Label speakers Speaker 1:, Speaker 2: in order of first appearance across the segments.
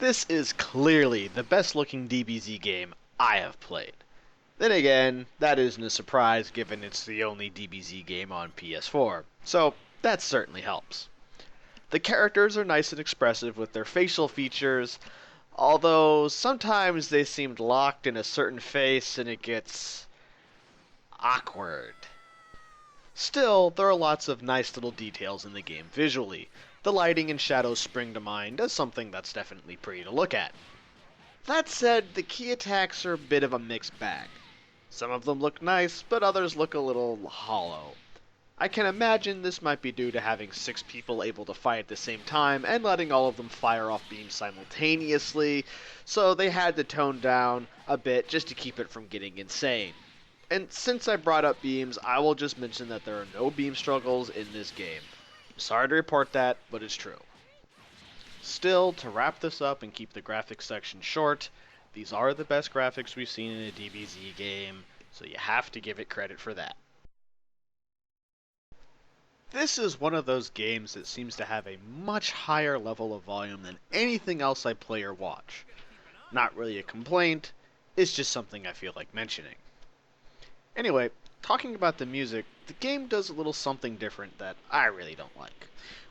Speaker 1: This is clearly the best looking DBZ game I have played. Then again, that isn't a surprise given it's the only DBZ game on PS4, so that certainly helps. The characters are nice and expressive with their facial features, although sometimes they seemed locked in a certain face and it gets awkward. Still, there are lots of nice little details in the game visually. The lighting and shadows spring to mind as something that's definitely pretty to look at. That said, the key attacks are a bit of a mixed bag. Some of them look nice, but others look a little hollow. I can imagine this might be due to having 6 people able to fight at the same time and letting all of them fire off beams simultaneously, so they had to tone down a bit just to keep it from getting insane. And since I brought up beams, I will just mention that there are no beam struggles in this game. I'm sorry to report that, but it's true. Still, to wrap this up and keep the graphics section short, these are the best graphics we've seen in a DBZ game, so you have to give it credit for that. This is one of those games that seems to have a much higher level of volume than anything else I play or watch. Not really a complaint, it's just something I feel like mentioning. Anyway, talking about the music, the game does a little something different that I really don't like.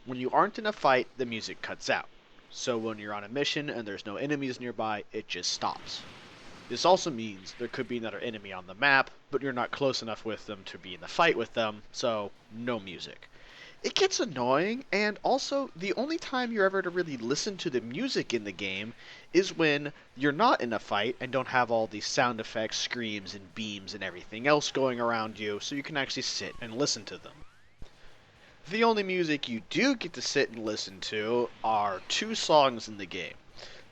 Speaker 1: When you aren't in a fight, the music cuts out. So when you're on a mission and there's no enemies nearby, it just stops. This also means there could be another enemy on the map, but you're not close enough with them to be in the fight with them, so no music. It gets annoying, and also, the only time you're ever to really listen to the music in the game is when you're not in a fight and don't have all these sound effects, screams, and beams and everything else going around you, so you can actually sit and listen to them. The only music you do get to sit and listen to are 2 songs in the game.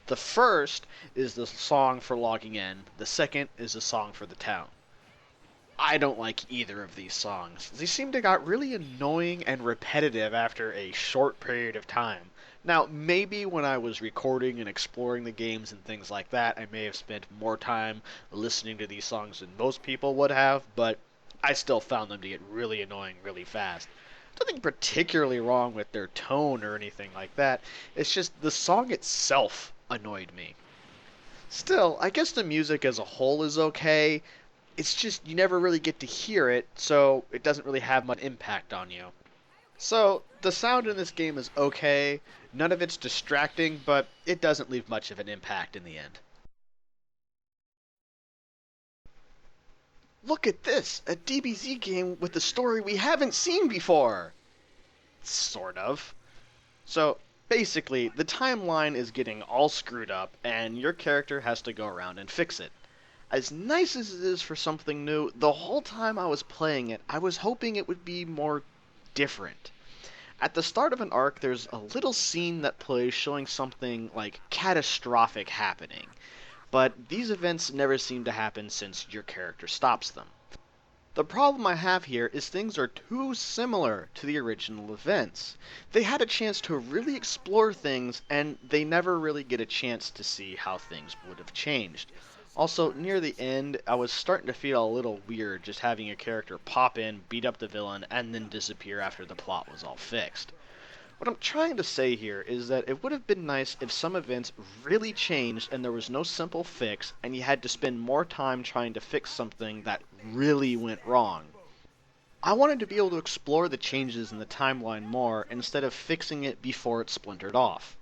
Speaker 1: The first is the song for logging in, the second is the song for the town. I don't like either of these songs. They seem to got really annoying and repetitive after a short period of time. Now, maybe when I was recording and exploring the games and things like that, I may have spent more time listening to these songs than most people would have, but I still found them to get really annoying really fast. Nothing particularly wrong with their tone or anything like that, it's just the song itself annoyed me. Still, I guess the music as a whole is okay. It's just you never really get to hear it, so it doesn't really have much impact on you. So, the sound in this game is okay, none of it's distracting, but it doesn't leave much of an impact in the end. Look at this! A DBZ game with a story we haven't seen before! Sort of. So, basically, the timeline is getting all screwed up, and your character has to go around and fix it. As nice as it is for something new, the whole time I was playing it, I was hoping it would be more different. At the start of an arc, there's a little scene that plays showing something like catastrophic happening, but these events never seem to happen since your character stops them. The problem I have here is things are too similar to the original events. They had a chance to really explore things, and they never really get a chance to see how things would have changed. Also, near the end, I was starting to feel a little weird just having a character pop in, beat up the villain, and then disappear after the plot was all fixed. What I'm trying to say here is that it would have been nice if some events really changed and there was no simple fix, and you had to spend more time trying to fix something that really went wrong. I wanted to be able to explore the changes in the timeline more instead of fixing it before it splintered off.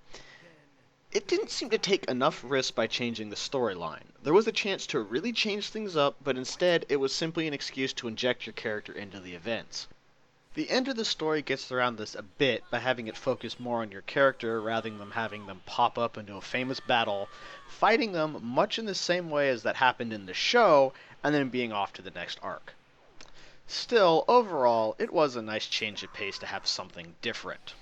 Speaker 1: It didn't seem to take enough risk by changing the storyline. There was a chance to really change things up, but instead it was simply an excuse to inject your character into the events. The end of the story gets around this a bit by having it focus more on your character rather than having them pop up into a famous battle, fighting them much in the same way as that happened in the show, and then being off to the next arc. Still, overall, it was a nice change of pace to have something different.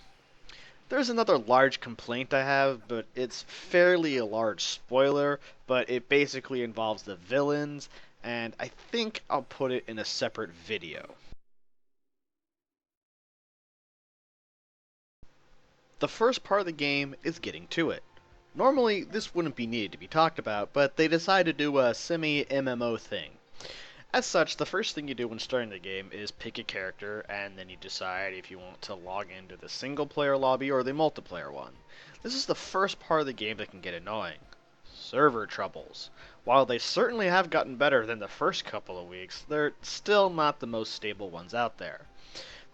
Speaker 1: There's another large complaint I have, but it's fairly a large spoiler, but it basically involves the villains, and I think I'll put it in a separate video. The first part of the game is getting to it. Normally, this wouldn't be needed to be talked about, but they decided to do a semi-MMO thing. As such, the first thing you do when starting the game is pick a character, and then you decide if you want to log into the single player lobby or the multiplayer one. This is the first part of the game that can get annoying. Server troubles. While they certainly have gotten better than the first couple of weeks, they're still not the most stable ones out there.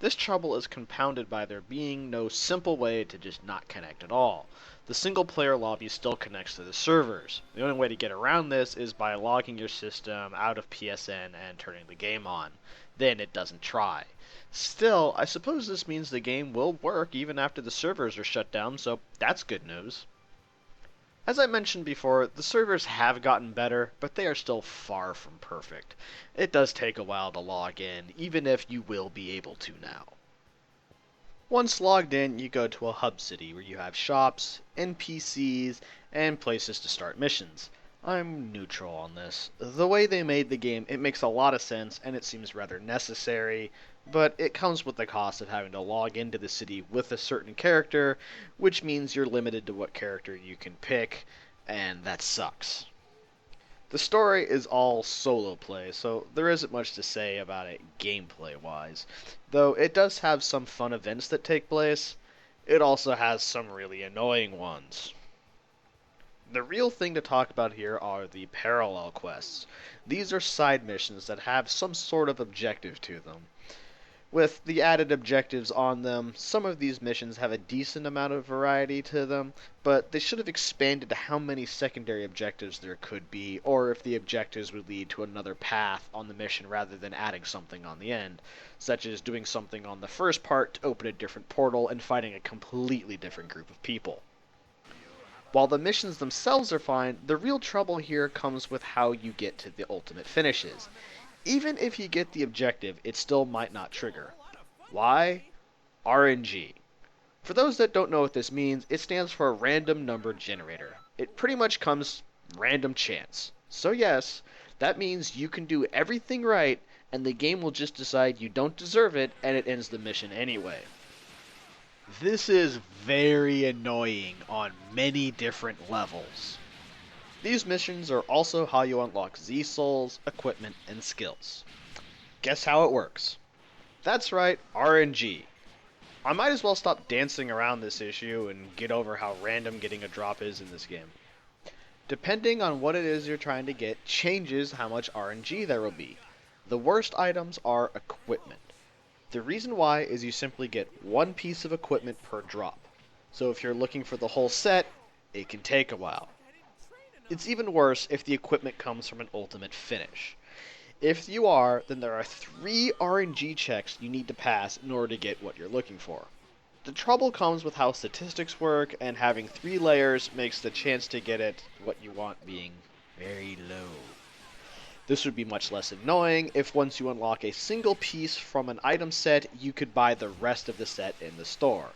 Speaker 1: This trouble is compounded by there being no simple way to just not connect at all. The single player lobby still connects to the servers. The only way to get around this is by logging your system out of PSN and turning the game on. Then it doesn't try. Still, I suppose this means the game will work even after the servers are shut down, so that's good news. As I mentioned before, the servers have gotten better, but they are still far from perfect. It does take a while to log in, even if you will be able to now. Once logged in, you go to a hub city where you have shops, NPCs, and places to start missions. I'm neutral on this. The way they made the game, it makes a lot of sense and it seems rather necessary, but it comes with the cost of having to log into the city with a certain character, which means you're limited to what character you can pick, and that sucks. The story is all solo play, so there isn't much to say about it gameplay wise, though it does have some fun events that take place. It also has some really annoying ones. The real thing to talk about here are the parallel quests. These are side missions that have some sort of objective to them. With the added objectives on them, some of these missions have a decent amount of variety to them, but they should have expanded to how many secondary objectives there could be, or if the objectives would lead to another path on the mission rather than adding something on the end, such as doing something on the first part to open a different portal and fighting a completely different group of people. While the missions themselves are fine, the real trouble here comes with how you get to the ultimate finishes. Even if you get the objective, it still might not trigger. Why? RNG. For those that don't know what this means, it stands for Random Number Generator. It pretty much comes random chance. So yes, that means you can do everything right, and the game will just decide you don't deserve it, and it ends the mission anyway. This is very annoying on many different levels. These missions are also how you unlock Z-Souls, equipment, and skills. Guess how it works? That's right, RNG. I might as well stop dancing around this issue and get over how random getting a drop is in this game. Depending on what it is you're trying to get changes how much RNG there will be. The worst items are equipment. The reason why is you simply get one piece of equipment per drop. So if you're looking for the whole set, it can take a while. It's even worse if the equipment comes from an ultimate finish. If you are, then there are 3 RNG checks you need to pass in order to get what you're looking for. The trouble comes with how statistics work, and having 3 layers makes the chance to get it what you want being very low. This would be much less annoying if once you unlock a single piece from an item set, you could buy the rest of the set in the store.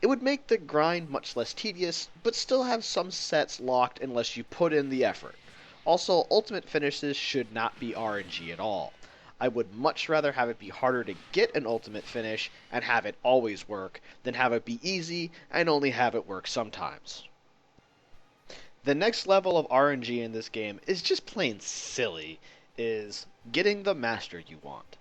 Speaker 1: It would make the grind much less tedious, but still have some sets locked unless you put in the effort. Also, ultimate finishes should not be RNG at all. I would much rather have it be harder to get an ultimate finish and have it always work, than have it be easy and only have it work sometimes. The next level of RNG in this game is just plain silly, is getting the master you want.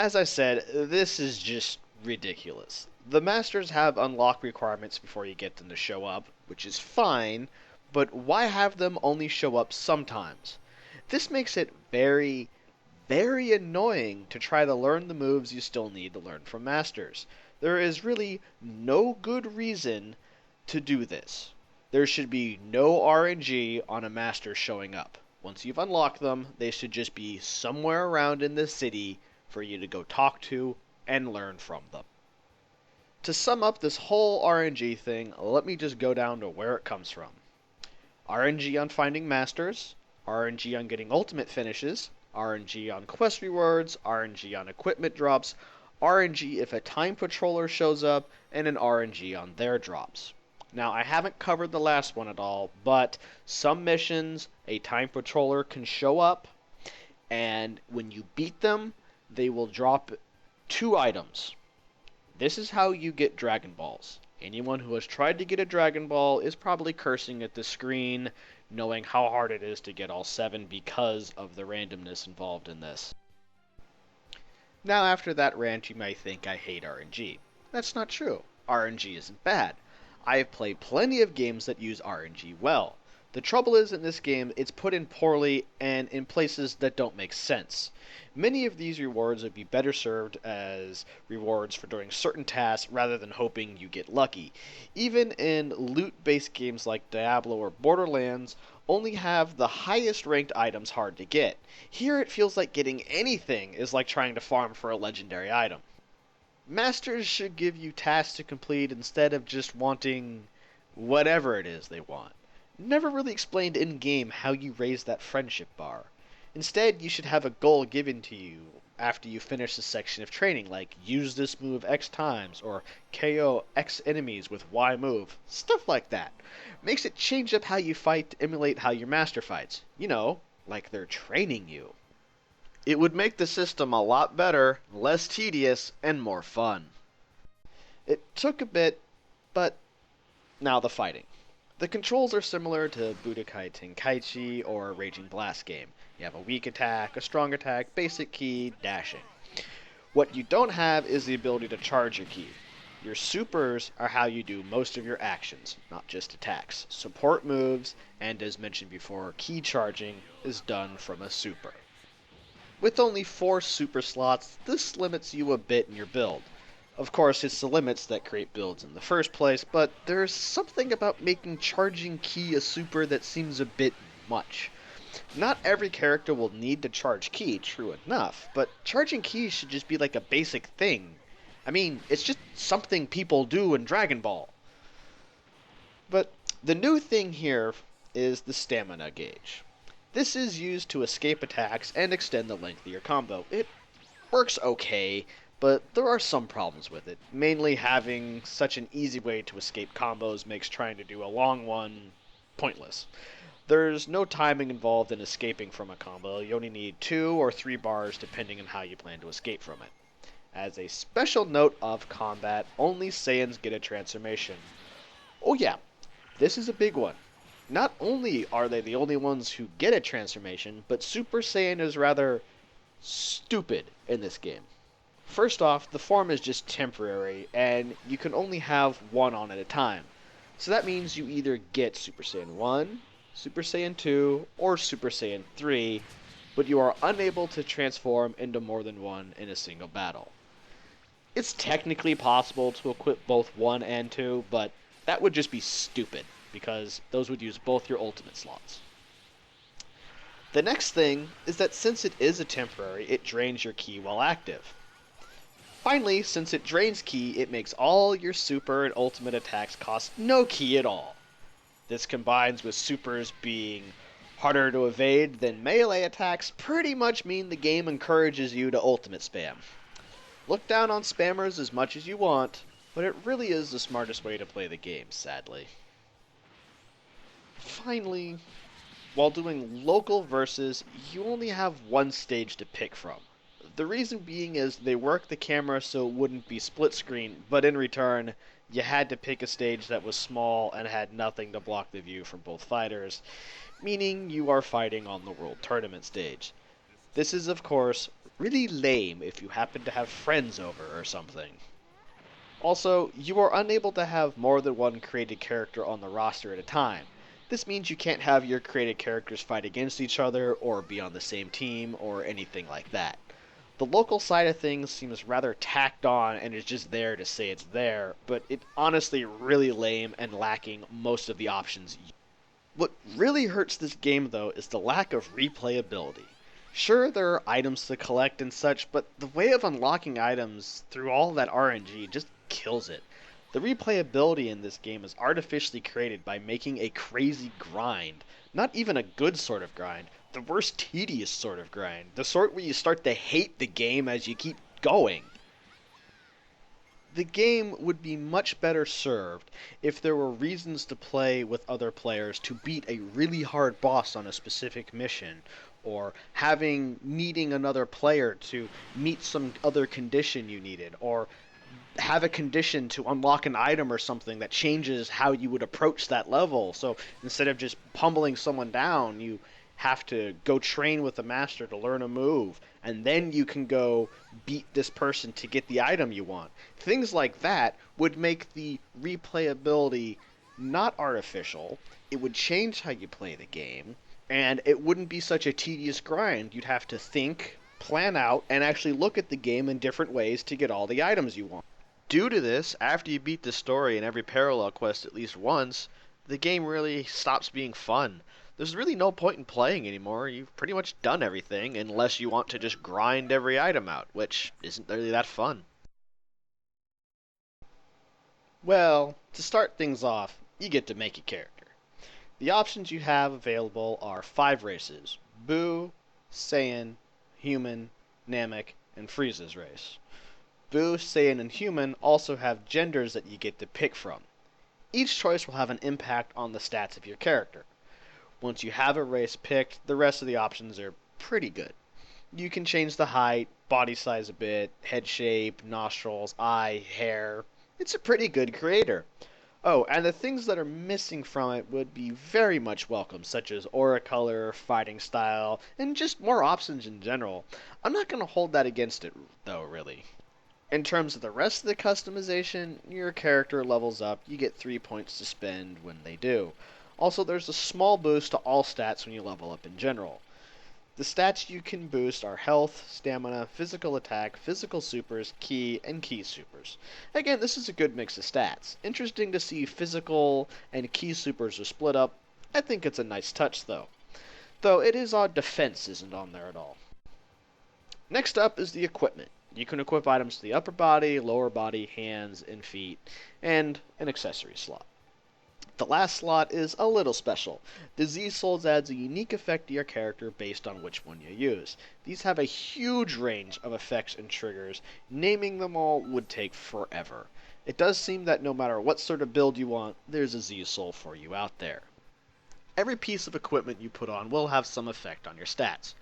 Speaker 1: As I said, this is just ridiculous. The masters have unlock requirements before you get them to show up, which is fine, but why have them only show up sometimes? This makes it very, very annoying to try to learn the moves you still need to learn from masters. There is really no good reason to do this. There should be no RNG on a master showing up. Once you've unlocked them, they should just be somewhere around in the city for you to go talk to and learn from them. To sum up this whole RNG thing, let me just go down to where it comes from. RNG on finding masters, RNG on getting ultimate finishes, RNG on quest rewards, RNG on equipment drops, RNG if a time patroller shows up, and an RNG on their drops. Now, I haven't covered the last one at all, but some missions, a time patroller can show up, and when you beat them, they will drop 2 items. This is how you get Dragon Balls. Anyone who has tried to get a Dragon Ball is probably cursing at the screen. knowing how hard it is to get all 7 because of the randomness involved in this. Now, after that rant, you might think I hate RNG. That's not true. RNG isn't bad. I have played plenty of games that use RNG well. The trouble is, in this game, it's put in poorly and in places that don't make sense. Many of these rewards would be better served as rewards for doing certain tasks rather than hoping you get lucky. Even in loot-based games like Diablo or Borderlands, only have the highest ranked items hard to get. Here it feels like getting anything is like trying to farm for a legendary item. Masters should give you tasks to complete instead of just wanting whatever it is they want. Never really explained in game how you raise that friendship bar. Instead, you should have a goal given to you after you finish a section of training, like use this move X times or KO X enemies with Y move. Stuff like that. Makes it change up how you fight to emulate how your master fights. You know, like they're training you. It would make the system a lot better, less tedious, and more fun. It took a bit, but now the fighting. The controls are similar to Budokai Tenkaichi or a Raging Blast game. You have a weak attack, a strong attack, basic ki, dashing. What you don't have is the ability to charge your ki. Your supers are how you do most of your actions, not just attacks. Support moves, and as mentioned before, ki charging is done from a super. With only 4 super slots, this limits you a bit in your build. Of course, it's the limits that create builds in the first place, but there's something about making charging ki a super that seems a bit much. Not every character will need to charge ki, true enough, but charging ki should just be like a basic thing. I mean, it's just something people do in Dragon Ball. But the new thing here is the stamina gauge. This is used to escape attacks and extend the length of your combo. It works okay, but there are some problems with it. Mainly having such an easy way to escape combos makes trying to do a long one pointless. There's no timing involved in escaping from a combo. You only need 2 or 3 bars depending on how you plan to escape from it. As a special note of combat, only Saiyans get a transformation. Oh yeah, this is a big one. Not only are they the only ones who get a transformation, but Super Saiyan is rather stupid in this game. First off, the form is just temporary, and you can only have one on at a time. So that means you either get Super Saiyan 1, Super Saiyan 2, or Super Saiyan 3, but you are unable to transform into more than one in a single battle. It's technically possible to equip both 1 and 2, but that would just be stupid, because those would use both your ultimate slots. The next thing is that since it is a temporary, it drains your ki while active. Finally, since it drains ki, it makes all your super and ultimate attacks cost no ki at all. This combines with supers being harder to evade than melee attacks pretty much mean the game encourages you to ultimate spam. Look down on spammers as much as you want, but it really is the smartest way to play the game, sadly. Finally, while doing local versus, you only have one stage to pick from. The reason being is they work the camera so it wouldn't be split screen, but in return, you had to pick a stage that was small and had nothing to block the view from both fighters, meaning you are fighting on the World Tournament stage. This is, of course, really lame if you happen to have friends over or something. Also, you are unable to have more than one created character on the roster at a time. This means you can't have your created characters fight against each other or be on the same team or anything like that. The local side of things seems rather tacked on and is just there to say it's there, but it honestly really lame and lacking most of the options. What really hurts this game though is the lack of replayability. Sure, there are items to collect and such, but the way of unlocking items through all that RNG just kills it. The replayability in this game is artificially created by making a crazy grind. Not even a good sort of grind, the worst tedious sort of grind. The sort where you start to hate the game as you keep going. The game would be much better served if there were reasons to play with other players to beat a really hard boss on a specific mission, or needing another player to meet some other condition you needed, or have a condition to unlock an item or something that changes how you would approach that level. So instead of just pummeling someone down, you have to go train with the master to learn a move, and then you can go beat this person to get the item you want. Things like that would make the replayability not artificial. It would change how you play the game, and it wouldn't be such a tedious grind. You'd have to think, plan out, and actually look at the game in different ways to get all the items you want. Due to this, after you beat the story in every parallel quest at least once, the game really stops being fun. There's really no point in playing anymore. You've pretty much done everything, unless you want to just grind every item out, which isn't really that fun. Well, to start things off, you get to make a character. The options you have available are 5 races: Boo, Saiyan, Human, Namek, and Frieza's race. Boo, Saiyan, and Human also have genders that you get to pick from. Each choice will have an impact on the stats of your character. Once you have a race picked, the rest of the options are pretty good. You can change the height, body size a bit, head shape, nostrils, eye, hair. It's a pretty good creator. Oh, and the things that are missing from it would be very much welcome, such as aura color, fighting style, and just more options in general. I'm not going to hold that against it, though, really. In terms of the rest of the customization, your character levels up. You get 3 points to spend when they do. Also, there's a small boost to all stats when you level up in general. The stats you can boost are health, stamina, physical attack, physical supers, ki, and ki supers. Again, this is a good mix of stats. Interesting to see physical and ki supers are split up. I think it's a nice touch, though. Though it is odd defense isn't on there at all. Next up is the equipment. You can equip items to the upper body, lower body, hands, and feet, and an accessory slot. The last slot is a little special. The Z-Souls adds a unique effect to your character based on which one you use. These have a huge range of effects and triggers. Naming them all would take forever. It does seem that no matter what sort of build you want, there's a Z-Soul for you out there. Every piece of equipment you put on will have some effect on your stats,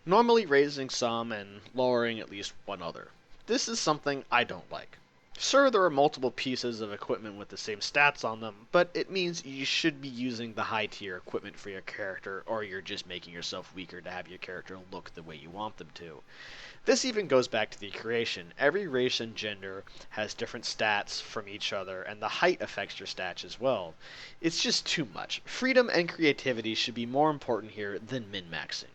Speaker 1: normally raising some and lowering at least one other. This is something I don't like. Sure, there are multiple pieces of equipment with the same stats on them, but it means you should be using the high tier equipment for your character, or you're just making yourself weaker to have your character look the way you want them to. This even goes back to the creation. Every race and gender has different stats from each other, and the height affects your stats as well. It's just too much. Freedom and creativity should be more important here than min-maxing.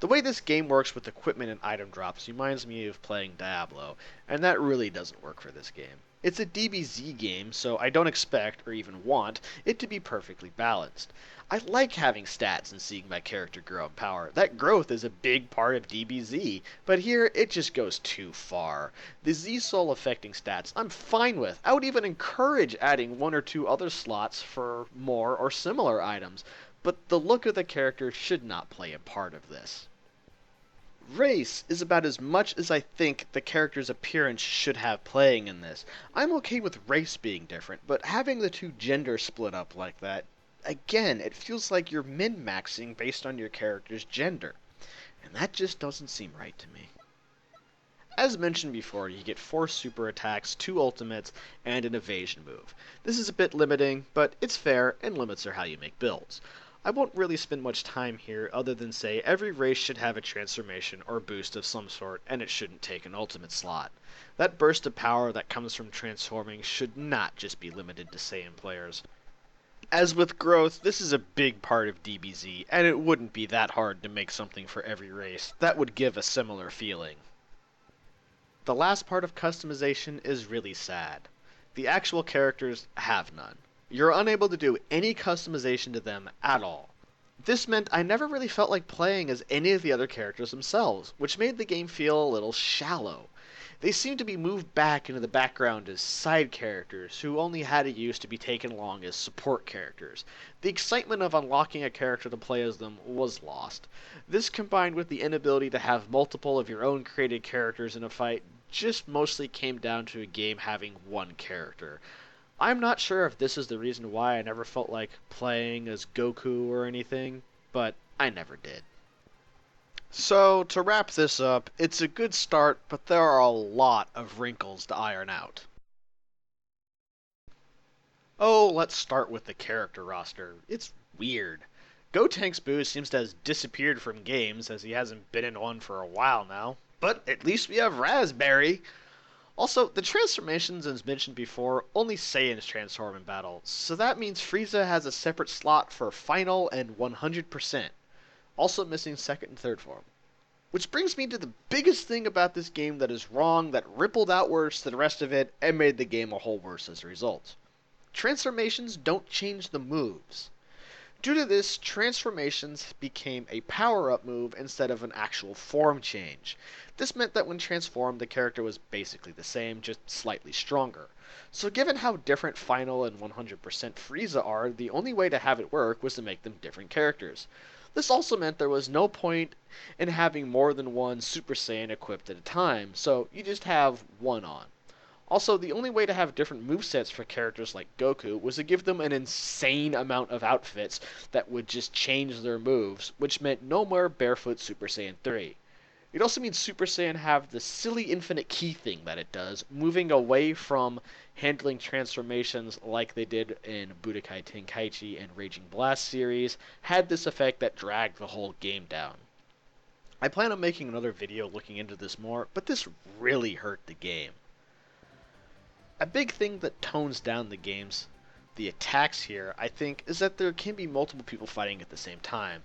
Speaker 1: The way this game works with equipment and item drops reminds me of playing Diablo, and that really doesn't work for this game. It's a DBZ game, so I don't expect, or even want, it to be perfectly balanced. I like having stats and seeing my character grow in power. That growth is a big part of DBZ, but here it just goes too far. The Z-Soul affecting stats I'm fine with. I would even encourage adding 1 or 2 other slots for more or similar items, but the look of the character should not play a part of this. Race is about as much as I think the character's appearance should have playing in this. I'm okay with race being different, but having the 2 genders split up like that, again, it feels like you're min-maxing based on your character's gender. And that just doesn't seem right to me. As mentioned before, you get 4 super attacks, 2 ultimates, and an evasion move. This is a bit limiting, but it's fair, and limits are how you make builds. I won't really spend much time here other than say every race should have a transformation or boost of some sort, and it shouldn't take an ultimate slot. That burst of power that comes from transforming should not just be limited to Saiyan players. As with growth, this is a big part of DBZ, and it wouldn't be that hard to make something for every race. That would give a similar feeling. The last part of customization is really sad. The actual characters have none. You're unable to do any customization to them at all. This meant I never really felt like playing as any of the other characters themselves, which made the game feel a little shallow. They seemed to be moved back into the background as side characters who only had a use to be taken along as support characters. The excitement of unlocking a character to play as them was lost. This combined with the inability to have multiple of your own created characters in a fight just mostly came down to a game having one character. I'm not sure if this is the reason why I never felt like playing as Goku or anything, but I never did. So, to wrap this up, it's a good start, but there are a lot of wrinkles to iron out. Oh, let's start with the character roster. It's weird. Gotank's Boo seems to have disappeared from games as he hasn't been in one for a while now. But at least we have Raspberry. Also, the transformations, as mentioned before, only Saiyans transform in battle, so that means Frieza has a separate slot for final and 100%, also missing second and third form. Which brings me to the biggest thing about this game that is wrong, that rippled outwards to the rest of it, and made the game a whole worse as a result. Transformations don't change the moves. Due to this, transformations became a power-up move instead of an actual form change. This meant that when transformed, the character was basically the same, just slightly stronger. So given how different Final and 100% Frieza are, the only way to have it work was to make them different characters. This also meant there was no point in having more than one Super Saiyan equipped at a time, so you just have one on. Also, the only way to have different movesets for characters like Goku was to give them an insane amount of outfits that would just change their moves, which meant no more barefoot Super Saiyan 3. It also means Super Saiyan have the silly infinite ki thing that it does, moving away from handling transformations like they did in Budokai Tenkaichi and Raging Blast series, had this effect that dragged the whole game down. I plan on making another video looking into this more, but this really hurt the game. A big thing that tones down the attacks here, I think, is that there can be multiple people fighting at the same time.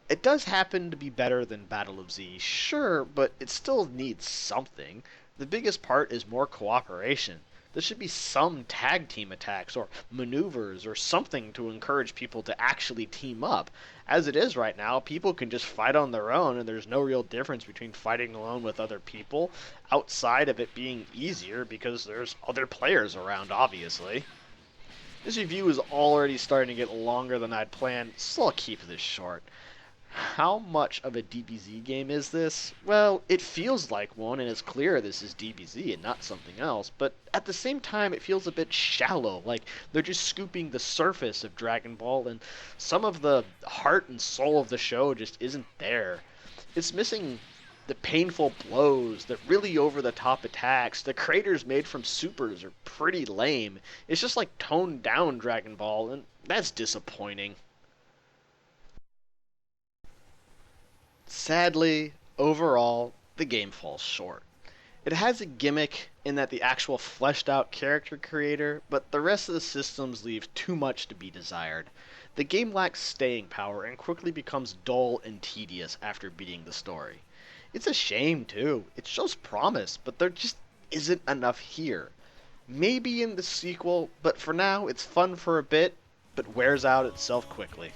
Speaker 1: It does happen to be better than Battle of Z, sure, but it still needs something. The biggest part is more cooperation. There should be some tag team attacks or maneuvers or something to encourage people to actually team up. As it is right now, people can just fight on their own, and there's no real difference between fighting alone with other people, outside of it being easier because there's other players around, obviously. This review is already starting to get longer than I'd planned, so I'll keep this short. How much of a DBZ game is this? Well, it feels like one, and it's clear this is DBZ and not something else, but at the same time it feels a bit shallow, like they're just scooping the surface of Dragon Ball, and some of the heart and soul of the show just isn't there. It's missing the painful blows, the really over-the-top attacks. The craters made from supers are pretty lame. It's just like toned down Dragon Ball, and that's disappointing. Sadly, overall, the game falls short. It has a gimmick in that the actual fleshed out character creator, but the rest of the systems leave too much to be desired. The game lacks staying power and quickly becomes dull and tedious after beating the story. It's a shame, too. It shows promise, but there just isn't enough here. Maybe in the sequel, but for now, it's fun for a bit, but wears out itself quickly.